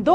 2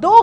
2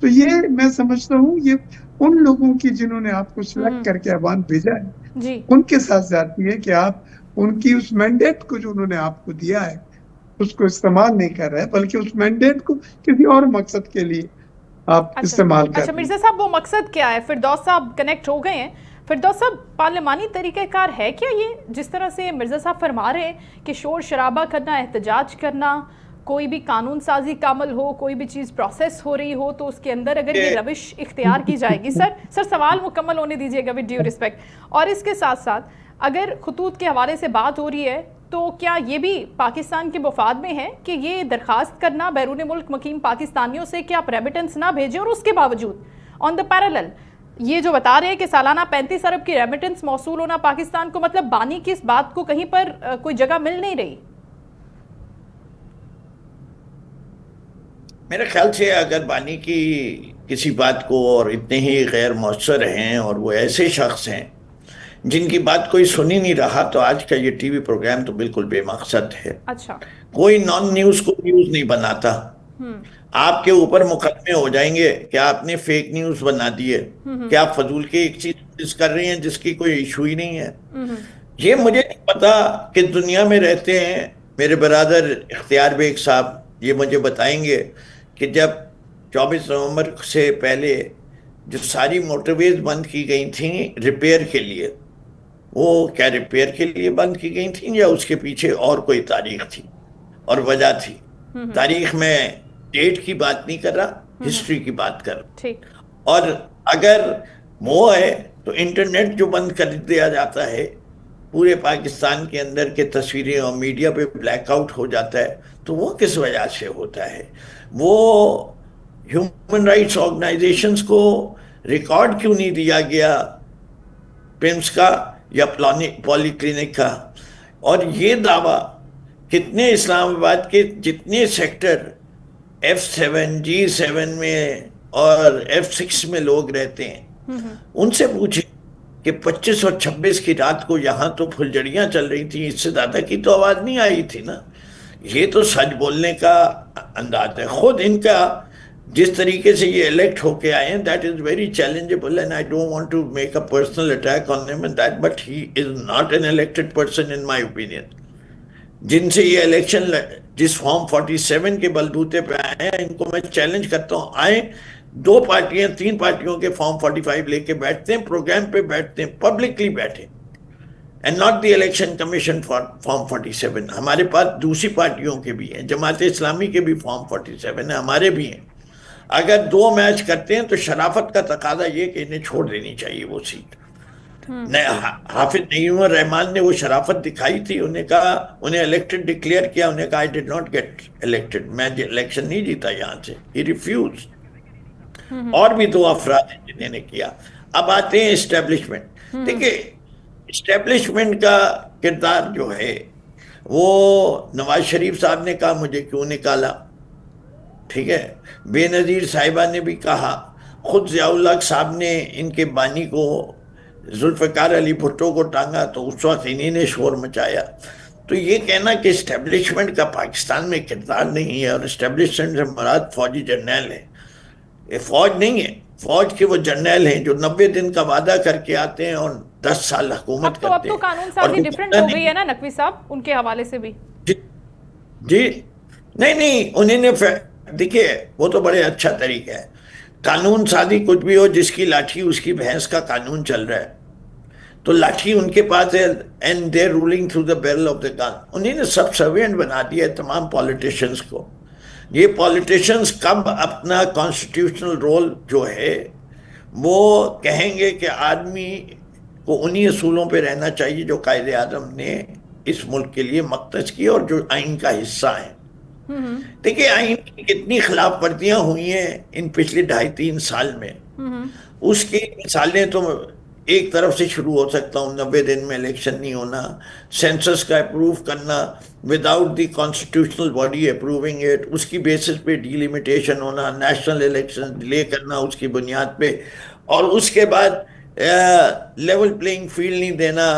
تو یہ میں سمجھتا ہوں یہ ان لوگوں کی جنہوں نے آپ کو سلیکٹ کر کے ایوان بھیجا ہے جی ان کے ساتھ زیادتی ہے کہ آپ ان کی اس مینڈیٹ کو جو انہوں نے آپ کو دیا ہے اس کو استعمال نہیں کر رہے بلکہ اس مینڈیٹ کو کسی اور مقصد کے لیے آپ استعمال کر اچھا رہے ہیں. مرزا صاحب وہ مقصد کیا ہے؟ فردوس صاحب کنیکٹ ہو گئے ہیں. فردوس صاحب پارلیمانی طریقہ کار ہے کیا یہ جس طرح سے مرزا صاحب فرما رہے ہیں کہ شور شرابہ کرنا، احتجاج کرنا، کوئی بھی قانون سازی کا عمل ہو، کوئی بھی چیز پروسیس ہو رہی ہو تو اس کے اندر اگر یہ روش اختیار کی جائے گی؟ سر سوال مکمل ہونے دیجیے گا ود ڈیو رسپیکٹ. اور اس کے ساتھ ساتھ اگر خطوط کے حوالے سے بات ہو رہی ہے تو کیا یہ بھی پاکستان کے مفاد میں ہے کہ یہ درخواست کرنا بیرون ملک مقیم پاکستانیوں سے کہ آپ ریمیٹنس نہ بھیجیں، اور اس کے باوجود آن دا پیرالل یہ جو بتا رہے ہیں کہ سالانہ 35 ارب کی ریمیٹنس موصول ہونا پاکستان کو، مطلب بانی کی اس بات کو کہیں پر کوئی جگہ مل نہیں رہی؟ میرے خیال سے اگر بانی کی کسی بات کو اور اتنے ہی غیر مؤثر ہیں اور وہ ایسے شخص ہیں جن کی بات کوئی سنی نہیں رہا تو آج کا یہ ٹی وی پروگرام تو بالکل بے مقصد ہے. اچھا کوئی نان نیوز کو نیوز نہیں بناتا. آپ کے اوپر مقدمے ہو جائیں گے کہ آپ نے فیک نیوز بنا دیے، کہ آپ فضول کی ایک چیز کر رہی ہیں جس کی کوئی ایشو ہی نہیں ہے. یہ مجھے نہیں پتا کہ دنیا میں رہتے ہیں میرے برادر اختیار بیگ صاحب یہ مجھے بتائیں گے کہ جب 24 نومبر سے پہلے جو ساری موٹر ویز بند کی گئی تھیں ریپیئر کے لیے، وہ کیا ریپیئر کے لیے بند کی گئی تھیں یا اس کے پیچھے اور کوئی تاریخ تھی اور وجہ تھی؟ تاریخ میں ڈیٹ کی بات نہیں کر رہا، ہسٹری کی بات کر رہا. اور اگر وہ ہے تو انٹرنیٹ جو بند کر دیا جاتا ہے پورے پاکستان کے اندر کے تصویریں اور میڈیا پہ بلیک آؤٹ ہو جاتا ہے تو وہ کس وجہ سے ہوتا ہے؟ وہ ہیومن رائٹس آرگنائزیشنز کو ریکارڈ کیوں نہیں دیا گیا پمس کا یا پولی کلینک کا؟ اور یہ دعویٰ کتنے اسلام آباد کے جتنے سیکٹر F7 G7 میں اور F6 میں لوگ رہتے ہیں ان سے پوچھیں کہ 25 اور 26 کی رات کو یہاں تو پھلجڑیاں چل رہی تھیں، اس سے زیادہ کی تو آواز نہیں آئی تھی نا. یہ تو سچ بولنے کا انداز ہے. خود ان کا جس طریقے سے یہ الیکٹ ہو کے آئے ہیں that is very challengeable and I don't want to make a personal attack on him and that, but he is not an elected person in my opinion. جن سے یہ الیکشن جس فارم 47 کے بلبوتے پہ آئے ہیں ان کو میں چیلنج کرتا ہوں، آئیں 2 پارٹیاں 3 پارٹیوں کے فارم 45 لے کے بیٹھتے ہیں، پروگرام پہ بیٹھتے ہیں، پبلکلی بیٹھیں and not the election commission form 47. ہمارے پاس دوسری پارٹیوں کے بھی ہیں، جماعت اسلامی کے بھی فارم 47 ہیں، ہمارے بھی ہیں. اگر 2 میچ کرتے ہیں تو شرافت کا تقاضا یہ کہ انہیں چھوڑ دینی چاہیے وہ سیٹ. حافظ نعیم الرحمان نے وہ شرافت دکھائی تھی، انہیں کہا، انہیں الیکٹڈ ڈکلیئر کیا، انہیں کہا I did not get elected، میں الیکشن نہیں جیتا یہاں سے. He refused. اور بھی 2 افراد ہیں جنہیں نے کیا. اب آتے ہیں اسٹیبلشمنٹ. دیکھیں اسٹیبلشمنٹ کا کردار جو ہے وہ نواز شریف صاحب نے کہا مجھے کیوں نکالا، ٹھیک ہے، بے نظیر صاحبہ نے بھی کہا، خود ضیاء الحق صاحب نے ان کے بانی کو ذوالفقار علی بھٹو کو ٹانگا تو اس وقت انہی نے شور مچایا. تو یہ کہنا کہ اسٹیبلشمنٹ کا پاکستان میں کردار نہیں ہے اور اسٹیبلشمنٹ سے مراد فوجی جرنیل ہے، یہ فوج نہیں ہے. فوج کے وہ جرنیل ہیں جو 90 دن کا وعدہ کر کے آتے ہیں اور 10 سال حکومت کرتے ہیں. اب تو قانون سازی ڈیفرنٹ ہو گئی ہے نا نقوی صاحب ان کے حوالے سے بھی. جی نہیں انہیں نے دیکھیے وہ تو بڑے اچھا طریقہ ہے. قانون سازی کچھ بھی ہو، جس کی لاٹھی اس کی بھینس کا قانون چل رہا ہے تو لاٹھی ان کے پاس ہے and they rolling through the barrel of the gun. انہیں نے سب سروینٹ بنا دیا ہے تمام پولیٹیشنز کو. یہ پولیٹیشنز کب اپنا کانسٹیٹیوشنل رول جو ہے وہ کہیں گے کہ آدمی کو انہی اصولوں پہ رہنا چاہیے جو قائد اعظم نے اس ملک کے لیے مختص کی اور جو آئین کا حصہ ہیں. دیکھیں آئین کی کتنی خلاف ورزیاں ہوئی ہیں ان پچھلے 2.5-3 سال میں، اس کی مثالیں تو ایک طرف سے شروع ہو سکتا ہوں. 90 دن میں الیکشن نہیں ہونا، سینسس کا اپروو کرنا without the constitutional body approving it, اس کی بیسس پہ ڈیلیمیٹیشن ہونا، نیشنل الیکشن ڈیلے کرنا اس کی بنیاد پہ، اور اس کے بعد لیول پلینگ فیلڈ نہیں دینا،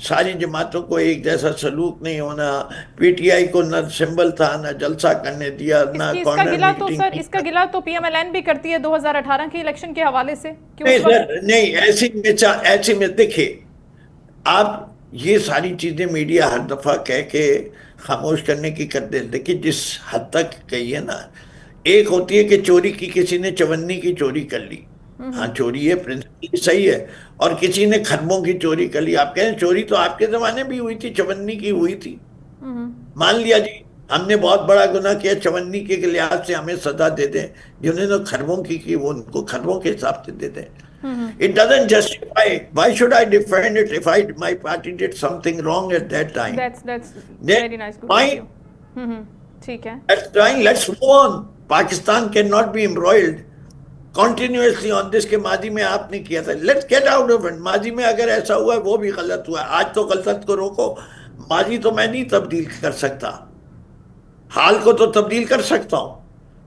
ساری جماعتوں کو ایک جیسا سلوک نہیں ہونا, پی ٹی آئی کو نہ سمبل تھا, نہ جلسہ کرنے دیا, نہ اس کا کارنر گلا تو میٹنگ سر کی. اس کا گلا تو پی ایم ایل این بھی کرتی ہے 2018 کے الیکشن کے حوالے سے. نہیں سر, نہیں, ایسی میں دیکھیں آپ یہ ساری چیزیں میڈیا ہر دفعہ کہہ کے خاموش کرنے کی کرتے ہیں. دیکھیں جس حد تک گئی ہے نا, ایک ہوتی ہے کہ چوری کی, کسی نے چونی کی چوری کر لی, ہاں چوری ہے, پرنسپل صحیح ہے, اور کسی نے خربوں کی چوری کر لی. آپ کہیں چوری تو آپ کے زمانے بھی ہوئی تھی, چونی کی ہوئی تھی, مان لیا جی ہم نے بہت بڑا گناہ کیا, چونی کے لحاظ سے ہمیں سزا دے دیں, جنہوں نے خربوں کی وہ ان کو خربوں کے حساب سے دے دیں. It doesn't justify. Why should I defend it if my party did something wrong at that time? That's Then very nice. why? ٹھیک ہے. Let's move on. Pakistan cannot be embroiled continuously on this کہ ماضی میں آپ نے کیا تھا. Let's get out of it. ماضی میں اگر ایسا ہوا ہے وہ بھی غلط ہوا ہے. آج تو غلط کو روکو. ماضی تو میں نہیں تبدیل کر سکتا, حال کو تو تبدیل کر سکتا ہوں,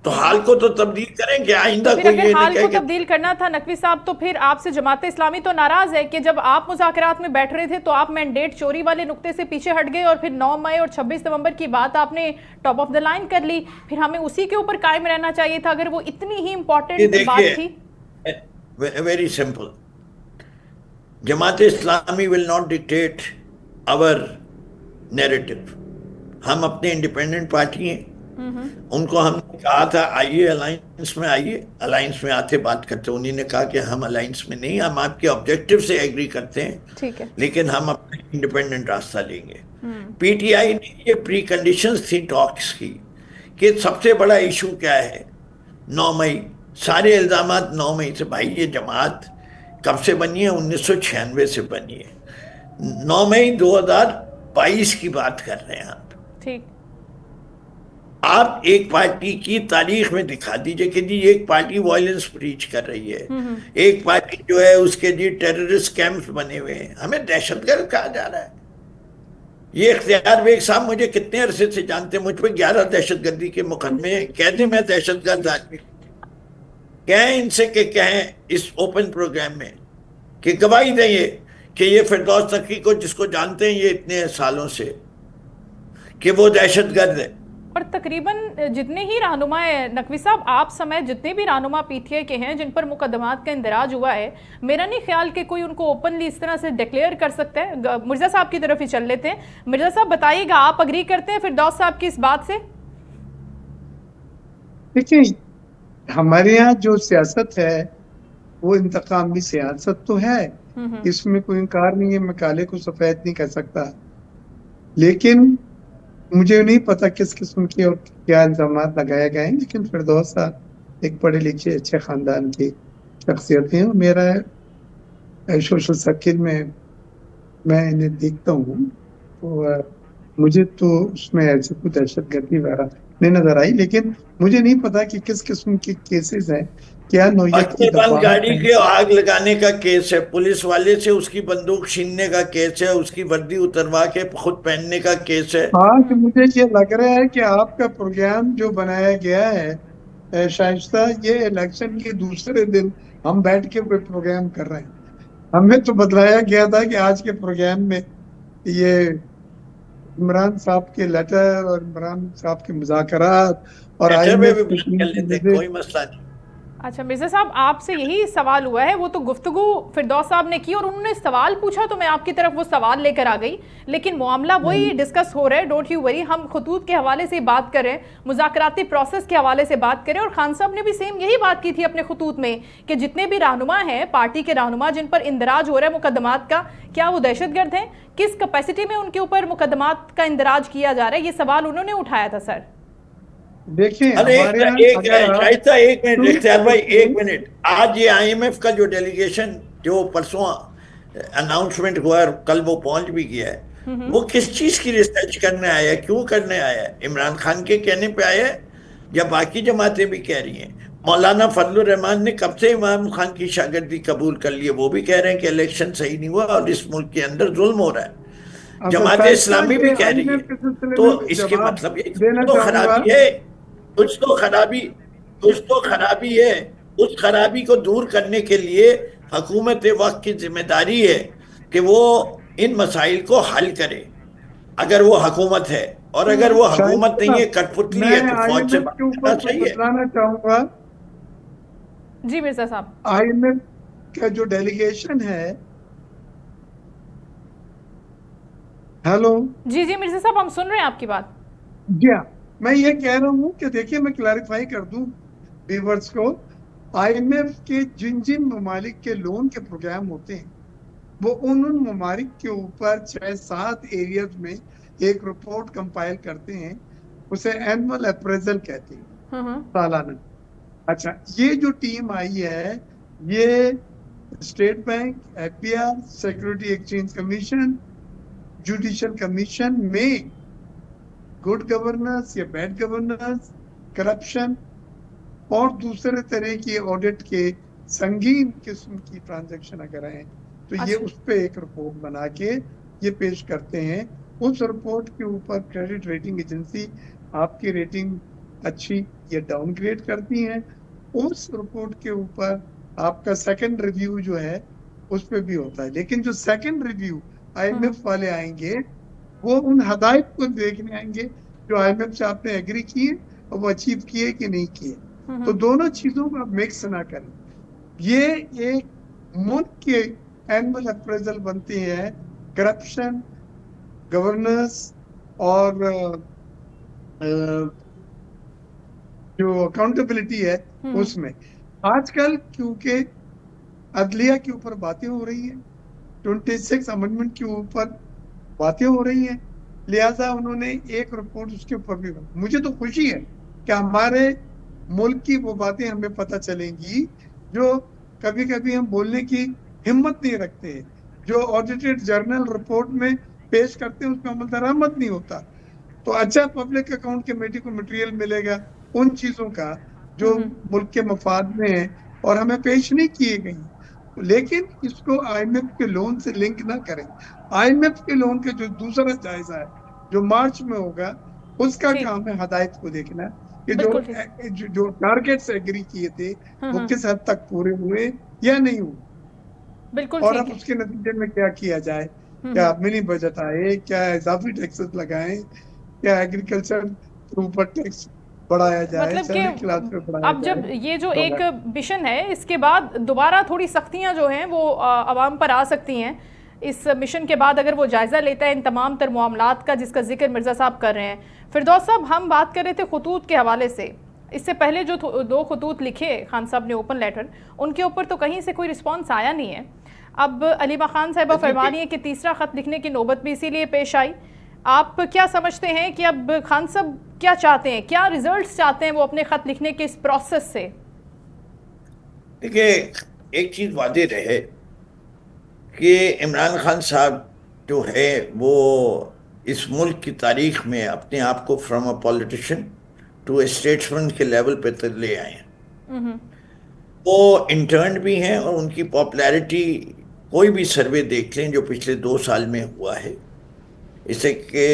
تو حال کو تو تبدیل کریں کہ آئندہ پھر کوئی اگر یہ حال نہیں کو کہے کہ تبدیل کرنا تھا نقوی صاحب, تو پھر آپ سے جماعت اسلامی تو ناراض ہے کہ جب آپ مذاکرات میں بیٹھ رہے تھے تو آپ مینڈیٹ چوری والے نقطے سے پیچھے ہٹ گئے, اور پھر 9 مئی اور 26 نومبر کی بات آپ نے ٹاپ آف دا لائن کر لی. پھر ہمیں اسی کے اوپر قائم رہنا چاہیے تھا اگر وہ اتنی ہی امپورٹنٹ بات تھی. Very simple, Jamaat Islami will not dictate our narrative. ہم اپنے انڈیپینڈنٹ پارٹی ہیں, ان کو ہم نے کہا تھا آئیے الائنس میں, آئیے الائنس میں آتے بات کرتے. انہوں نے کہا کہ ہم الائنس میں نہیں, ہم آپ کے آبجیکٹیو سے ایگری کرتے ہیں, ٹھیک ہے, لیکن ہم اپنے انڈیپینڈنٹ راستہ لیں گے. پی ٹی آئی نے یہ پری کنڈیشنز تھی ٹاکس کی کہ سب سے بڑا ایشو کیا ہے. 9 مئی سارے الزامات 9 مئی سے. بھائی یہ جماعت کب سے بنی ہے؟ 1996 سے بنی ہے. 9 مئی 2022 کی بات کر رہے ہیں آپ. ٹھیک, آپ ایک پارٹی کی تاریخ میں دکھا دیجئے کہ جی ایک پارٹی وائلنس پریچ کر رہی ہے, ایک پارٹی جو ہے اس کے جی ٹیررسٹ کیمپس بنے ہوئے ہیں, ہمیں دہشت گرد کہا جا رہا ہے. یہ اختیار بیگ صاحب مجھے کتنے عرصے سے جانتے ہیں, مجھ پہ 11 دہشت گردی کے مقدمے ہیں. کہتے میں دہشت گرد آدمی, کہیں ان سے کہ کہیں اس اوپن پروگرام میں کہ گواہی دیں یہ کہ یہ فردوس نقوی کو جس کو جانتے ہیں یہ اتنے سالوں سے کہ وہ دہشت گرد ہے. اور تقریباً جتنے ہی رہنما نقوی صاحب آپ سمیت جتنے بھی رہنما پی ٹی آئی کے ہیں جن پر مقدمات کا اندراج ہوا ہے, میرا نہیں خیال کہ کوئی ان کو اوپنلی اس طرح سے ڈکلیئر کر سکتا ہے. مرزا صاحب کی طرف ہی چل لیتے ہیں. مرزا صاحب بتائیے گا, آپ اگری کرتے ہیں فردوس صاحب کی اس بات سے؟ دیکھیں ہمارے یہاں جو سیاست ہے وہ انتقامی سیاست تو ہے, اس میں کوئی انکار نہیں ہے, میں کالے کو سفید نہیں کہہ سکتا, لیکن مجھے نہیں پتا کس قسم کے اور کیا الزامات لگائے گئے ہیں. لیکن فردوس صاحب ایک پڑھے لکھے اچھے خاندان کی شخصیت ہیں, اور میرا سوشل سرکل میں انہیں دیکھتا ہوں تو مجھے تو اس میں ایسے کوئی دہشت گردی وغیرہ نہیں نظر آئی. لیکن مجھے نہیں پتا کہ کس قسم کے کیسز ہیں, کیا نوعیت کی گاڑی کے آگ لگانے کا کیس ہے, پولیس والے سے اس کی بندوق چھیننے کا کیس ہے, اس کی وردی اتروا کے خود پہننے کا کیس ہے. ہاں, کہ مجھے یہ لگ رہا ہے کہ آپ کا پروگرام جو بنایا گیا ہے شائستہ, یہ الیکشن کے دوسرے دن ہم بیٹھ کے کوئی پروگرام کر رہے ہیں. ہمیں تو بتلایا گیا تھا کہ آج کے پروگرام میں یہ عمران صاحب کے لیٹر اور عمران صاحب کے مذاکرات اور کوئی مسئلہ نہیں. اچھا مرزا صاحب, آپ سے یہی سوال ہوا ہے, وہ تو گفتگو فردوس صاحب نے کی اور انہوں نے سوال پوچھا تو میں آپ کی طرف وہ سوال لے کر آ گئی, لیکن معاملہ وہی ڈسکس ہو رہا ہے. ڈونٹ یو وری, ہم خطوط کے حوالے سے بات کریں, مذاکراتی پروسیس کے حوالے سے بات کریں, اور خان صاحب نے بھی سیم یہی بات کی تھی اپنے خطوط میں کہ جتنے بھی رہنما ہیں پارٹی کے رہنما جن پر اندراج ہو رہا ہے مقدمات کا, کیا وہ دہشت گرد ہیں, کس کیپیسٹی میں ان کے اوپر مقدمات کا اندراج کیا جا رہا ہے, یہ سوال انہوں نے اٹھایا تھا. سر دیکھیں ایک منٹ, آج یہ آئی ایم ایف کا جو ڈیلیگیشن جو پرسوں اناؤنسمنٹ ہوا ہے, کل وہ پہنچ بھی گیا ہے, وہ کس چیز کی ریسرچ کرنے آیا ہے, کیوں کرنے آیا ہے؟ عمران خان کے کہنے پہ آیا ہے یا باقی جماعتیں بھی کہہ رہی ہیں؟ مولانا فضل الرحمان نے کب سے عمران خان کی شاگردی قبول کر لی ہے, وہ بھی کہہ رہے ہیں کہ الیکشن صحیح نہیں ہوا اور اس ملک کے اندر ظلم ہو رہا ہے. جماعت اسلامی بھی کہہ رہی ہے. تو اس کے مطلب یہ تو خرابی ہے, کچھ تو خرابی ہے. اس خرابی کو دور کرنے کے لیے حکومت وقت کی ذمہ داری ہے کہ وہ ان مسائل کو حل کرے اگر وہ حکومت ہے, اور اگر وہ حکومت نہیں ہے, کٹ پتلی ہے, تو فوج سے بات کے اوپر کرنا صحیح ہے. بتلانا چاہوں گا, جی مرزا صاحب. آئی ایم ایف کا جو ڈیلیگیشن ہے, ہیلو جی جی مرزا صاحب ہم سن رہے ہیں آپ کی بات. جی ہاں, میں یہ کہہ رہا ہوں کہ دیکھیے میں کلیریفائی کر دوں ویورز کو, آئی ایم ایف کے جن ممالک کے لون کے پروگرام ہوتے ہیں وہ ان ممالک کے اوپر 6-7 ایریاز میں ایک رپورٹ کمپائل کرتے ہیں, اسے اینول اپریزل کہتے ہیں, سالانہ. اچھا, یہ جو ٹیم آئی ہے یہ state bank, F B R, security exchange commission, judicial commission میں گڈ گورننس یا بیڈ گورننس, کرپشن اور دوسرے طرح کی آڈٹ کے سنگین قسم کی ٹرانزیکشن اگر ہیں تو یہ اس پہ ایک رپورٹ بنا کے یہ پیش کرتے ہیں. اس رپورٹ کے اوپر کریڈٹ ریٹنگ ایجنسی آپ کی ریٹنگ اچھی یا ڈاؤن گریڈ کرتی ہیں. اس رپورٹ کے اوپر آپ کا سیکنڈ ریویو جو ہے اس پہ بھی ہوتا ہے, لیکن جو second review I M F والے آئیں گے وہ ان ہدایت کو دیکھنے آئیں گے جو آئی ایم ایف سے آپ نے ایگری کیے اور وہ اچیو کیے کہ نہیں کیے. تو دونوں چیزوں کو آپ مکس نہ کریں. یہ ایک ملک کے اینول اپریزل بنتے ہیں کرپشن, گورننس اور جو اکاؤنٹیبلٹی ہے اس میں. آج کل کیونکہ عدلیہ کے اوپر باتیں ہو رہی ہیں, 26 امنڈمنٹ کے اوپر باتیں ہو رہی ہیں, لہذا انہوں نے ایک رپورٹ اس کے اوپر بھی. مجھے تو خوشی ہے کہ ہمارے ملک کی وہ باتیں ہمیں پتہ چلیں گی جو کبھی کبھی ہم بولنے کی ہمت نہیں رکھتے ہیں, جو آڈیٹڈ جرنل رپورٹ میں پیش کرتے ہیں اس میں عمل درآمد نہیں ہوتا. تو اچھا پبلک اکاؤنٹ کمیٹی کو مٹیریل ملے گا ان چیزوں کا جو ملک کے مفاد میں ہیں اور ہمیں پیش نہیں کیے گئی, لیکن اس کو آئی ایم ایف کے لون سے لنک نہ کریں. آئی ایم ایف کے لون کے جو دوسرا جائزہ ہے جو مارچ میں ہوگا اس کا کام ہے ہدایت کو دیکھنا کہ جو ٹارگیٹس ایگری کیے تھے وہ کس حد تک پورے ہوئے یا نہیں ہوئے, بالکل, اور اب اس کے نتیجے میں کیا کیا جائے, کیا منی بجٹ آئے, کیا اضافی ٹیکسز لگائیں, کیا ایگریکلچر کے اوپر ٹیکس بڑھایا جائے, مطلب کہ اب جب یہ جو ایک مشن ہے اس کے بعد دوبارہ تھوڑی سختیاں جو ہیں وہ عوام پر آ سکتی ہیں اس مشن کے بعد اگر وہ جائزہ لیتا ہے ان تمام تر معاملات کا جس کا ذکر مرزا صاحب کر رہے ہیں. فردوس صاحب ہم بات کر رہے تھے خطوط کے حوالے سے, اس سے پہلے جو 2 خطوط لکھے خان صاحب نے اوپن لیٹر, ان کے اوپر تو کہیں سے کوئی رسپانس آیا نہیں ہے. اب علیمہ خان صاحبہ فرما رہی ہیں کہ تیسرا خط لکھنے کی نوبت بھی اسی لیے پیش آئی. آپ کیا سمجھتے ہیں کہ اب خان صاحب کیا چاہتے ہیں, کیا ریزلٹس چاہتے ہیں وہ اپنے خط لکھنے کے اس پروسیس سے؟ دیکھیں ایک چیز واضح رہے کہ عمران خان صاحب جو ہے وہ اس ملک کی تاریخ میں اپنے آپ کو from a politician to a statesman کے لیول پہ لے آئے ہیں. وہ انٹرنڈ بھی ہیں اور ان کی پاپولیرٹی کوئی بھی سروے دیکھ لیں جو پچھلے 2 سال میں ہوا ہے, اس سے کہ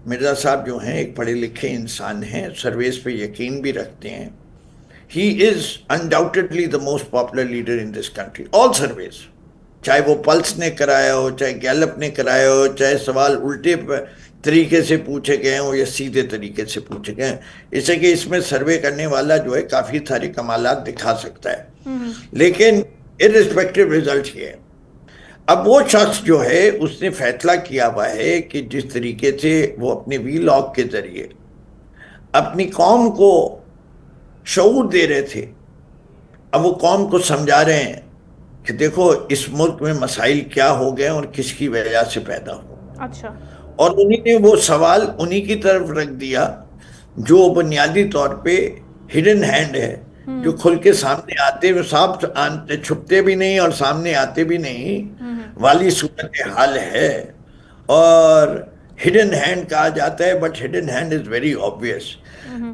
مرزا صاحب جو ہیں ایک پڑھے لکھے انسان ہیں, سرویز پہ یقین بھی رکھتے ہیں. He is undoubtedly the most popular leader in this country, all surveys, چاہے وہ پلس نے کرایا ہو, چاہے گیلپ نے کرایا ہو, چاہے سوال الٹے طریقے سے پوچھے گئے ہوں یا سیدھے طریقے سے پوچھے گئے ہیں, اس سے کہ اس میں سروے کرنے والا جو ہے کافی سارے کمالات دکھا سکتا ہے. لیکن ارسپیکٹو ریزلٹ یہ ہے, اب وہ شخص جو ہے اس نے فیصلہ کیا ہوا ہے کہ جس طریقے سے وہ اپنے وی لاگ کے ذریعے اپنی قوم کو شعور دے رہے تھے, اب وہ قوم کو سمجھا رہے ہیں کہ دیکھو اس ملک میں مسائل کیا ہو گئے اور کس کی وجہ سے پیدا ہو. اچھا, اور انہی نے وہ سوال انہی کی طرف رکھ دیا جو بنیادی طور پہ ہڈن ہینڈ ہے, جو کھل کے سامنے آتے ہوئے صاحب چھپتے بھی نہیں اور سامنے آتے بھی نہیں والی صورت حال ہے. اور ہڈن ہینڈ کہا جاتا ہے, but hidden hand is very obvious.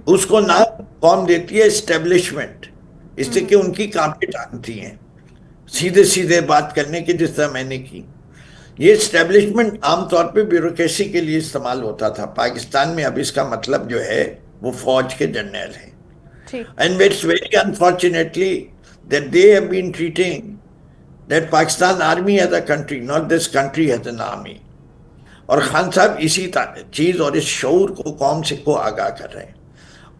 اس کو نام قوم دیتی ہے اسٹیبلشمنٹ, اس سے کہ ان کی کانپیں ٹانگتی ہیں سیدھے سیدھے بات کرنے کی, جس طرح میں نے کی. یہ اسٹیبلشمنٹ عام طور پہ بیوروکریسی کے لیے استعمال ہوتا تھا. پاکستان میں اب اس کا مطلب جو ہے وہ فوج کے جرنیل ہیں. And it's very unfortunately that they have been treating that Pakistan army as a country, not this country as an army. اور خان صاحب اسی چیز اور اس شعور کو قوم سے کو آگاہ کر رہے ہیں,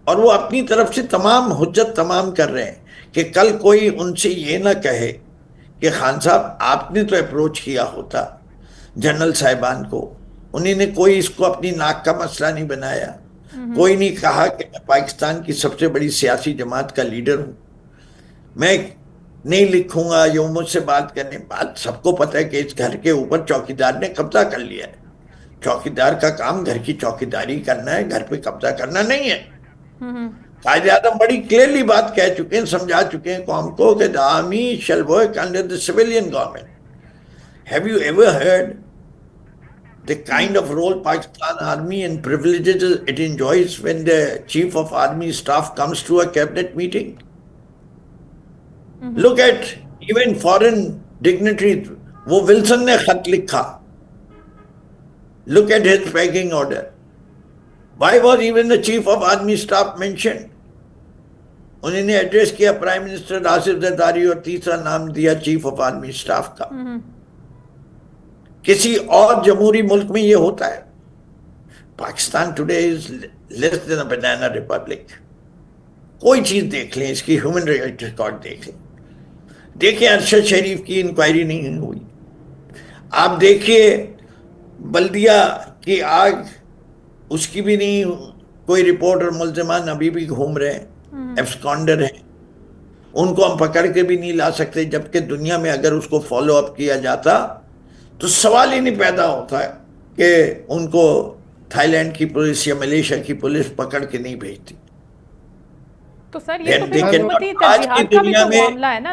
اور وہ اپنی طرف سے تمام حجت تمام کر رہے ہیں کہ کل کوئی ان سے یہ نہ کہے کہ خان صاحب آپ نے تو اپروچ کیا ہوتا جنرل صاحبان کو, انہیں نے کوئی اس کو اپنی ناک کا مسئلہ نہیں بنایا, کوئی نہیں کہا کہ میں پاکستان کی سب سے بڑی سیاسی جماعت کا لیڈر ہوں, میں نہیں لکھوں گا یا مجھ سے بات کرنے. بات سب کو پتہ ہے کہ اس گھر کے اوپر چوکیدار نے قبضہ کر لیا ہے. چوکیدار کا کام گھر کی چوکیداری کرنا ہے, گھر پہ قبضہ کرنا نہیں ہے. قائد اعظم بڑی کلیئرلی بات کہہ چکے ہیں, سمجھا چکے ہیں قوم کو کہ the army shall work under the civilian government. Have you ever heard the kind of role Pakistan Army and privileges it enjoys when the Chief of Army Staff comes to a cabinet meeting? Look at even foreign dignitaries. وہ Wilson نے خط لکھا. Look at his packing order. Why was even the Chief of Army Staff mentioned? انہوں نے address کیا prime minister Asif Zardari اور تیسرا نام دیا چیف آف آرمی اسٹاف کا. کسی اور جمہوری ملک میں یہ ہوتا ہے؟ Pakistan today is less than a banana republic. کوئی چیز دیکھ لیں, اس کی ہیومن رائٹ ریکارڈ دیکھ لیں, دیکھیں ارشد شریف کی انکوائری نہیں ہوئی, آپ دیکھیے بلدیہ کی آگ, اس کی بھی نہیں کوئی رپورٹ, اور ملزمان ابھی بھی گھوم رہے ہیں, ایبسکانڈر ہیں, ان کو ہم پکڑ کے بھی نہیں لا سکتے, جبکہ دنیا میں اگر اس کو فالو اپ کیا جاتا تو سوال ہی نہیں پیدا ہوتا ہے کہ ان کو تھائی لینڈ کی پولیس یا ملیشیا کی پولیس پکڑ کے نہیں بھیجتی. تو سر یہ تو پھر حکومتی ترجیحات کا بھی تو معاملہ ہے نا.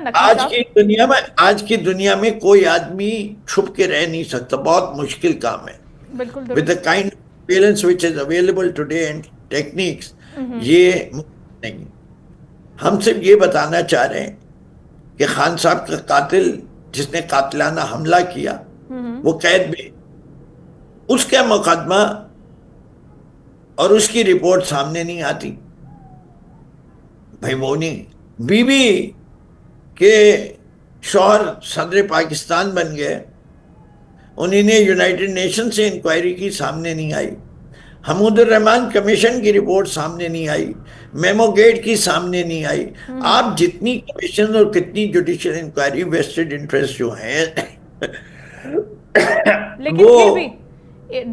آج کی دنیا میں کوئی آدمی چھپ کے رہ نہیں سکتا, بہت مشکل کام ہے. بالکل with the kind of surveillance which is available today and techniques, یہ نہیں. ہم صرف یہ بتانا چاہ رہے ہیں کہ خان صاحب کا قاتل جس نے قاتلانہ حملہ کیا وہ قید میں, اس کا مقدمہ اور اس کی رپورٹ سامنے نہیں آتی. بھائی وہ نہیں, بیوی کے شوہر صدر پاکستان بن گئے, انہوں نے یونائٹڈ نیشن سے انکوائری کی, سامنے نہیں آئی. حمود الرحمان کمیشن کی رپورٹ سامنے نہیں آئی, میمو گیٹ کی سامنے نہیں آئی. آپ جتنی کمیشن اور کتنی جوڈیشل انکوائری ویسٹڈ انٹرسٹ جو ہیں, لیکن پھر بھی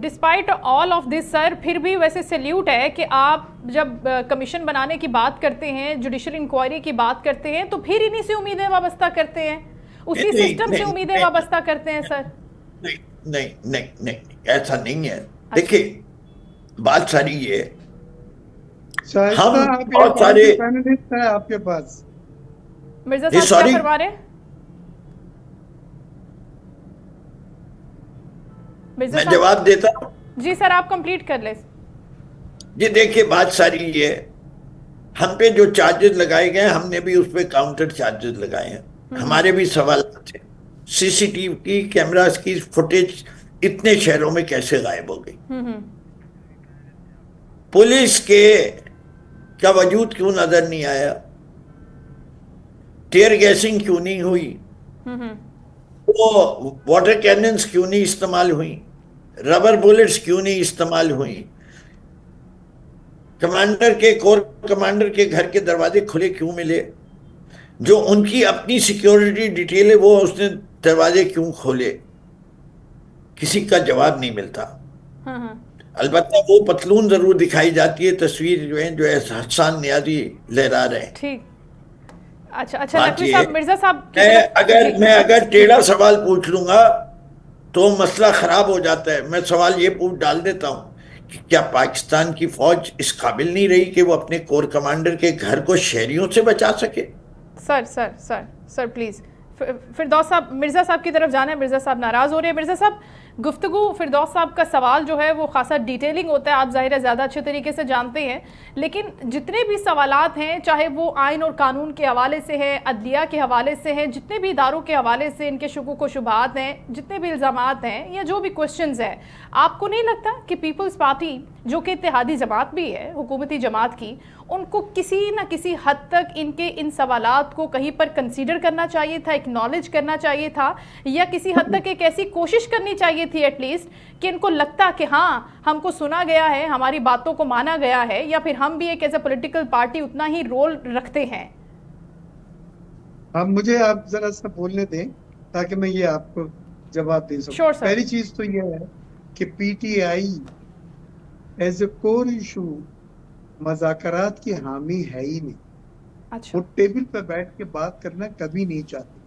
ڈسپائٹ آل آف دس سر, پھر بھی ویسے سیلیوٹ ہے کہ آپ جب کمیشن بنانے کی بات کرتے ہیں, جوڈیشل انکوائری کی بات کرتے ہیں, تو پھر انہی سے امیدیں وابستہ کرتے ہیں, اسی سسٹم سے امیدیں وابستہ کرتے ہیں سر. نہیں نہیں نہیں, ایسا نہیں ہے. دیکھیں بات ساری یہ ہم بہت سارے آپ کے پاس مرزا صاحب کیا فرما رہے ہیں؟ میں جواب دیتا ہوں. جی سر آپ کمپلیٹ کر لیں. جی دیکھیے بات ساری یہ, ہم پہ جو چارجز لگائے گئے ہم نے بھی اس پہ کاؤنٹر چارجز لگائے ہیں. ہمارے بھی سوالات تھے, سی سی ٹی وی کی کیمراز کی فوٹیج اتنے شہروں میں کیسے غائب ہو گئی, پولیس کے کا وجود کیوں نظر نہیں آیا, ٹیئر گیسنگ کیوں نہیں ہوئی, وہ واٹر کیننز کیوں نہیں استعمال ہوئی, ربر بولٹس کیوں نہیں استعمال ہوئی, کور کمانڈر کے گھر کے دروازے کھلے کیوں ملے, جو ان کی اپنی سیکیورٹی ڈیٹیل ہے وہ اس نے دروازے کیوں کھولے, کسی کا جواب نہیں ملتا. البتہ وہ پتلون ضرور دکھائی جاتی ہے, تصویر جو ہے جو حسان نیازی لہرا رہے ہیں. ٹھیک, اچھا نقوی صاحب, مرزا صاحب میں اگر ٹیڑھا سوال پوچھ لوں گا تو مسئلہ خراب ہو جاتا ہے. میں سوال یہ ڈال دیتا ہوں کہ کیا پاکستان کی فوج اس قابل نہیں رہی کہ وہ اپنے کور کمانڈر کے گھر کو شہریوں سے بچا سکے؟ سر پلیز فردوس صاحب, مرزا صاحب کی طرف جانا ہے. مرزا صاحب ناراض ہو رہے ہیں. مرزا صاحب گفتگو فردوس صاحب کا سوال جو ہے وہ خاصا ڈیٹیلنگ ہوتا ہے, آپ ظاہر ہے زیادہ اچھے طریقے سے جانتے ہیں, لیکن جتنے بھی سوالات ہیں چاہے وہ آئین اور قانون کے حوالے سے ہیں, عدلیہ کے حوالے سے ہیں, جتنے بھی اداروں کے حوالے سے ان کے شکوک و شبہات ہیں, جتنے بھی الزامات ہیں یا جو بھی کوشچنز ہیں, آپ کو نہیں لگتا کہ پیپلز پارٹی جو کہ اتحادی جماعت بھی ہے, حکومتی جماعت کی, ان کو کسی نہ کسی حد تک ان کے ان سوالات کو کہیں پر کنسیڈر کرنا چاہیے تھا, اکنالج کرنا چاہیے تھا, یا کسی حد تک ایک ایسی کوشش کرنی چاہیے تھی ایٹ لیسٹ کہ ان کو لگتا کہ ہاں ہم کو سنا گیا ہے, ہماری باتوں کو مانا گیا ہے, یا پھر ہم بھی ایک ایز اے پولیٹیکل پارٹی اتنا ہی رول رکھتے ہیں. مجھے آپ ذرا سا بولنے دیں تاکہ میں یہ آپ کو جواب دے سکوں. پہلی چیز تو یہ ہے کہ P T I is a core issue مذاکرات کی حامی ہے ہی نہیں. وہ ٹیبل پہ بیٹھ کے بات کرنا کبھی نہیں چاہتے.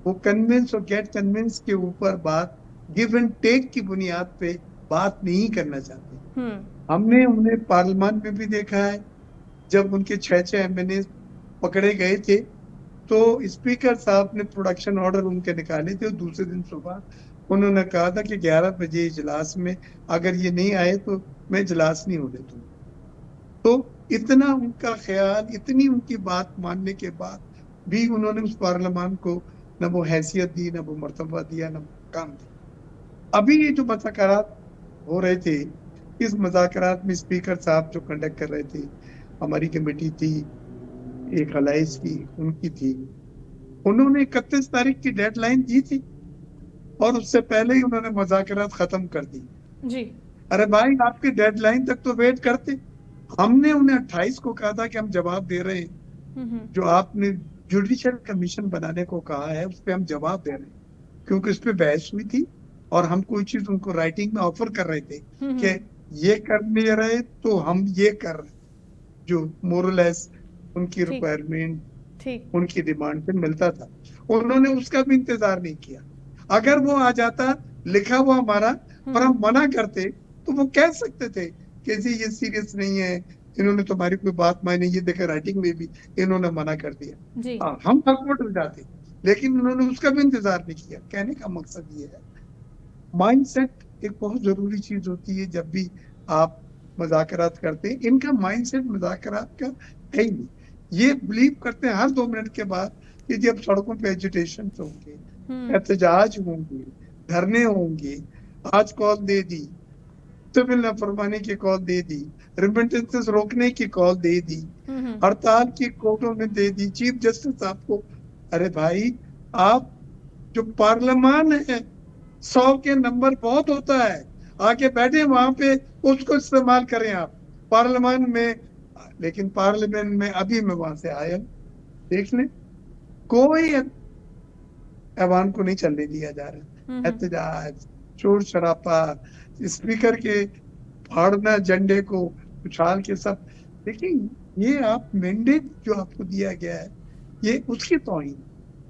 وہ کنونس اور گیٹ کنونس کے اوپر بات گیو اینڈ ٹیک کی بنیاد پہ بات نہیں کرنا چاہتے. ہم نے انہیں پارلیمان میں بھی دیکھا ہے, جب ان کے 6 ایم این اے پکڑے گئے تھے تو اسپیکر صاحب نے پروڈکشن آرڈر ان کے نکالے تھے, اور دوسرے دن صبح انہوں نے کہا تھا کہ 11 بجے اجلاس میں اگر یہ نہیں آئے تو میں اجلاس نہیں ہونے دوں. تو اتنا ان کا خیال, اتنی ان کی بات ماننے کے بعد بھی انہوں نے اس پارلیمان کو نہ وہ حیثیت دی, نہ وہ مرتبہ دیا, نہ کام دیا. ابھی یہ جو مذاکرات ہو رہے تھے, اس مذاکرات میں اسپیکر صاحب جو کنڈکٹ کر رہے تھے, ہماری کمیٹی تھی ایک الائنس کی, ان کی تھی, انہوں نے 31 تاریخ کی ڈیڈ لائن دی تھی اور اس سے پہلے ہی انہوں نے مذاکرات ختم کر دی. جی ارے بھائی, آپ کی ڈیڈ لائن تک تو ویٹ کرتے. ہم نے انہیں 28 کو کہا تھا کہ ہم جواب دے رہے ہیں, جو آپ نے جوڈیشل کمیشن بنانے کو کہا ہے اس پہ ہم جواب دے رہے ہیں, کیونکہ اس پہ بحث ہوئی تھی اور ہم کوئی چیز ان کو رائٹنگ میں آفر کر رہے تھے کہ یہ کر نہیں رہے تو ہم یہ کر رہے, جو مورلیس ان کی ریکوائرمنٹ ان کی ڈیمانڈ پہ ملتا تھا. انہوں نے اس کا بھی انتظار نہیں کیا. اگر وہ آ جاتا لکھا ہوا ہمارا اور ہم منع کرتے تو وہ کہہ سکتے تھے کہ جی یہ سیریس نہیں ہے, انہوں نے تمہاری کوئی بات مانی, یہ دیکھا رائٹنگ میں بھی انہوں نے منع کر دیا, ہم بکوٹ ہو جاتے. لیکن انہوں نے اس کا بھی انتظار نہیں کیا. کہنے کا مقصد یہ ہے, مائنڈ سیٹ ایک بہت ضروری چیز ہوتی ہے جب بھی آپ مذاکرات کرتے ہیں. ان کا مائنڈ سیٹ مذاکرات کا ہے ہی نہیں. یہ بلیو کرتے ہیں ہر 2 منٹ کے بعد کہ جب سڑکوں پہ ایجیٹیشن ہوں گے, احتجاج ہوں گے, دھرنے ہوں گے, آج کال دے دی, سول نافرمانی کی کال دے دی, ریمیٹنسز روکنے کی کال دے دی, ہڑتال کی کورٹوں میں دے دی, چیف جسٹس صاحب کو. ارے بھائی, آپ جو پارلیمان ہے 100 کے نمبر بہت ہوتا ہے, آگے بیٹھے وہاں پہ اس کو استعمال کریں آپ پارلیمان میں. لیکن پارلیمنٹ میں ابھی میں وہاں سے آیا, دیکھ لیں کوئی ایوان کو نہیں چلنے دیا جا رہا. احتجاج, شور شرابہ, اسپیکر کے پھاڑنا جھنڈے کو اچھال کے سب. لیکن یہ آپ مینڈیٹ جو آپ کو دیا گیا ہے یہ اس کی توہین,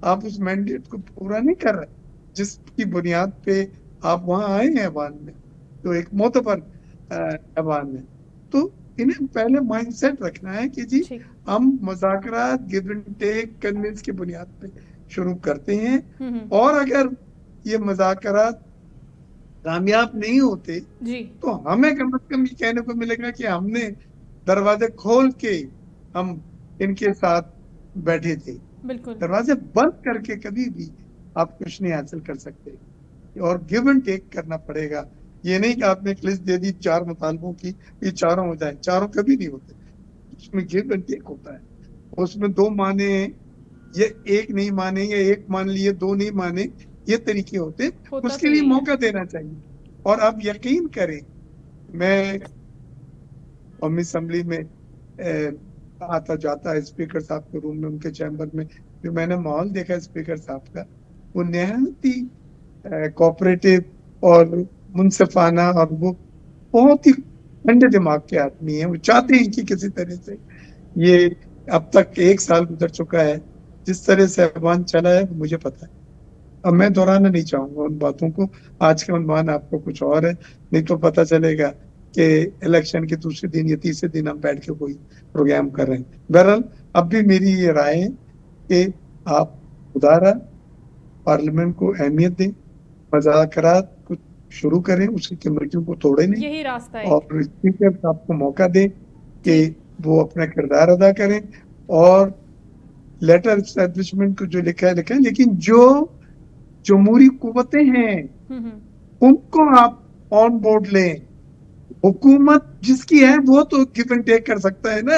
آپ اس مینڈیٹ کو پورا نہیں کر رہے جس کی بنیاد پہ آپ وہاں آئے ہیں ایوان میں, تو ایک معتبر ایوان میں. تو انہیں پہلے مائنڈ سیٹ رکھنا ہے کہ جی ہم مذاکرات گیو اینڈ ٹیک کنونس کی بنیاد پہ شروع کرتے ہیں, اور اگر یہ مذاکرات کامیاب نہیں ہوتے تو ہمیں کم از کم یہ کہنے کو ملے گا کہ ہم نے دروازے کھول کے ہم ان کے ساتھ بیٹھے تھے. دروازے بند کر کے کبھی بھی آپ کچھ نہیں حاصل کر سکتے, اور گیو اینڈ ٹیک کرنا پڑے گا. یہ نہیں کہ آپ نے ایک لسٹ دے دی 4 مطالبوں کی, یہ 4 ہو جائیں, 4 کبھی نہیں ہوتے. اس میں گیو اینڈ ٹیک ہوتا ہے, اس میں 2 مانے ہیں, یہ 1 نہیں مانے, یا 1 مان لیے 2 نہیں مانے, یہ طریقے ہوتے. اس کے لیے موقع دینا چاہیے. اور آپ یقین کریں, میں قومی اسمبلی میں آتا جاتا ہے اسپیکر صاحب کے روم میں, ان کے چیمبر میں, جو میں نے ماحول دیکھا اسپیکر صاحب کا, وہ نہایت ہی کوآپریٹو اور منصفانہ, اور وہ بہت ہی ٹھنڈے دماغ کے آدمی ہیں. وہ چاہتے ہیں کہ کسی طرح سے یہ اب تک 1 سال گزر چکا ہے, جس طرح سے ایوان چلا ہے مجھے پتا ہے. اب میں دہرانا نہیں چاہوں گا ان باتوں کو. آج کا عنوان آپ کو کچھ اور ہے, نہیں تو پتا چلے گا کہ الیکشن کے دوسرے دن یا تیسرے دن ہم بیٹھ کے کوئی پروگرام کر رہے ہیں. بہرحال اب بھی میری یہ رائے ہے کہ آپ خدا پارلیمنٹ کو اہمیت دیں, مذاکرات کو شروع کریں, اس کی کمیٹیوں کو توڑے نہیں, یہی راستہ ہے, اور اسپیکر صاحب کو موقع دیں کہ وہ اپنا کردار ادا کریں, اور لیٹر اسٹیبلشمنٹ کو جو لکھا ہے لکھیں. لیکن جو جمہوری قوتیں ہیں ان کو آپ آن بورڈ لیں. حکومت جس کی ہے وہ تو گیو اینڈ ٹیک کر سکتا ہے نا,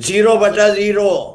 0/0।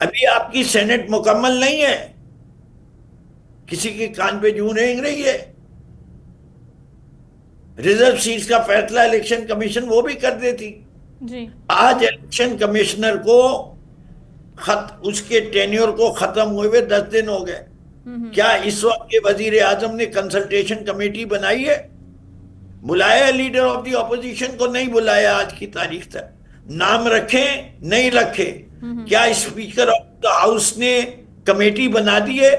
ابھی آپ کی سینٹ مکمل نہیں ہے، کسی کے کان پہ جوں رینگ رہی ہے. ریزرو سیٹس کا فیصلہ الیکشن کمیشن وہ بھی کر دیتی. جی آج الیکشن کمشنر کو اس کے ٹینیور کو ختم ہوئے 10 دن ہو گئے. کیا اس وقت کے وزیر اعظم نے کنسلٹیشن کمیٹی بنائی ہے؟ بلایا لیڈر آف دی اپوزیشن کو؟ نہیں بلایا. آج کی تاریخ تک نام رکھے نہیں رکھے. کیا اسپیکر آف دا ہاؤس نے کمیٹی بنا دی ہے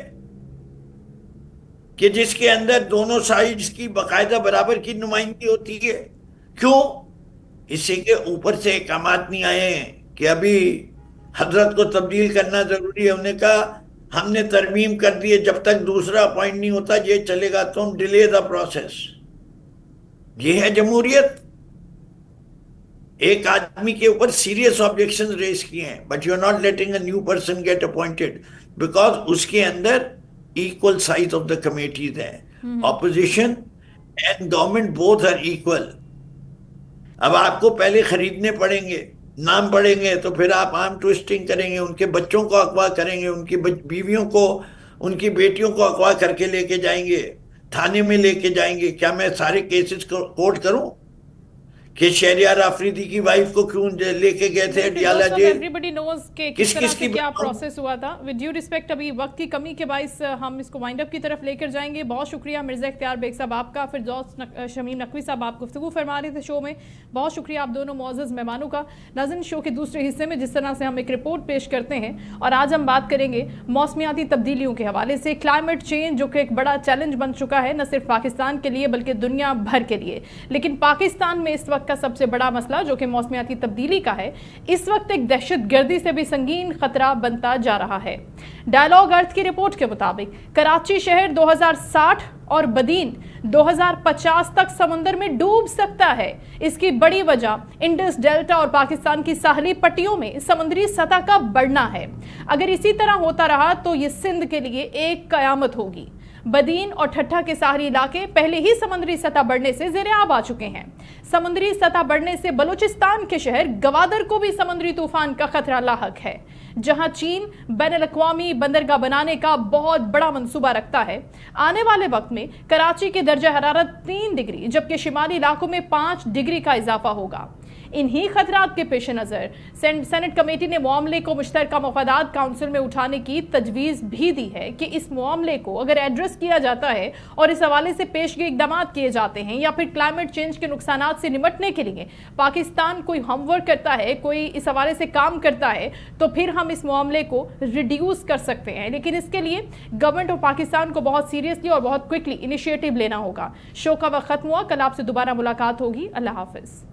کہ جس کے اندر دونوں سائیڈز کی باقاعدہ برابر کی نمائندگی ہوتی ہے؟ کیوں؟ اسی کے اوپر سے احکامات نہیں آئے ہیں کہ ابھی حضرت کو تبدیل کرنا ضروری ہے. انہوں نے کہا ہم نے ترمیم کر دی ہے، جب تک دوسرا اپوائنٹ نہیں ہوتا یہ چلے گا تو ہم ڈیلے دا پروسیس. یہ ہے جمہوریت. ایک آدمی کے اوپر سیریس آبجیکشن ریز کیے ہیں، but you are not letting a new person get appointed because اس کے اندر equal size of the committees ہیں. Opposition and government both are equal. اب آپ کو پہلے خریدنے پڑیں گے، نام پڑیں گے، تو پھر آپ آرم ٹوئسٹنگ کریں گے، ان کے بچوں کو اغوا کریں گے، ان کی بیویوں کو، ان کی بیٹیوں کو اغوا کر کے لے کے جائیں گے، تھانے میں لے کے جائیں گے. کیا میں سارے کیسز کوٹ کروں کہ شہریار آفریدی کی وائف کو کیوں لے کے گئے تھے ڈیالہ جیل؟ ایوریبڈی نوز کہ کس طرح سے کیا پروسیس ہوا تھا. ود ڈیو ریسپیکٹ ابھی وقت کی کمی کے باعث ہم اس کو وائنڈ اپ کی طرف لے کر جائیں گے. بہت شکریہ مرزا اختیار بیگ صاحب آپ کا، فردوس شمیم نقوی صاحب آپ گفتگو فرما رہے تھے شو میں. بہت شکریہ آپ دونوں معزز مہمانوں کا. ناظرین شو کے دوسرے حصے میں جس طرح سے ہم ایک رپورٹ پیش کرتے ہیں اور آج ہم بات کریں گے موسمیاتی تبدیلیوں کے حوالے سے. کلائمیٹ چینج جو کہ ایک بڑا چیلنج بن چکا ہے نہ صرف پاکستان کے لیے بلکہ دنیا بھر کے لیے، لیکن پاکستان میں اس وقت کا سب سے بڑا مسئلہ جو کہ موسمیاتی تبدیلی کا ہے اس وقت ایک دہشت گردی سے بھی سنگین خطرہ بنتا جا رہا ہے. ڈائیلاگ ارتھ کی رپورٹ کے مطابق کراچی شہر 2060 اور بدین 2050 تک سمندر میں ڈوب سکتا ہے. اس کی بڑی وجہ انڈس ڈیلٹا اور پاکستان کی ساحلی پٹیوں میں سمندری سطح کا بڑھنا ہے. اگر اسی طرح ہوتا رہا تو یہ سندھ کے لیے ایک قیامت ہوگی. بدین اور ٹھٹھا کے ساحلی علاقے پہلے ہی سمندری سطح بڑھنے سے زیر آب آ چکے ہیں. سمندری سطح بڑھنے سے بلوچستان کے شہر گوادر کو بھی سمندری طوفان کا خطرہ لاحق ہے. جہاں چین بین الاقوامی بندرگاہ بنانے کا بہت بڑا منصوبہ رکھتا ہے. آنے والے وقت میں کراچی کے درجہ حرارت 3 ڈگری جبکہ شمالی علاقوں میں 5 ڈگری کا اضافہ ہوگا. انہی خطرات کے پیش نظر سینٹ کمیٹی نے معاملے کو مشترکہ مفادات کونسل میں اٹھانے کی تجویز بھی دی ہے کہ اس معاملے کو اگر ایڈریس کیا جاتا ہے اور اس حوالے سے پیشگی اقدامات کیے جاتے ہیں یا پھر کلائمیٹ چینج کے نقصانات سے نمٹنے کے لیے پاکستان کوئی ہوم ورک کرتا ہے، کوئی اس حوالے سے کام کرتا ہے، تو پھر ہم اس معاملے کو ریڈیوس کر سکتے ہیں. لیکن اس کے لیے گورنمنٹ آف پاکستان کو بہت سیریسلی اور بہت کوئکلی انیشیٹو لینا ہوگا. شو کا وقت ختم ہوا. کل آپ سے دوبارہ ملاقات ہوگی. اللہ حافظ.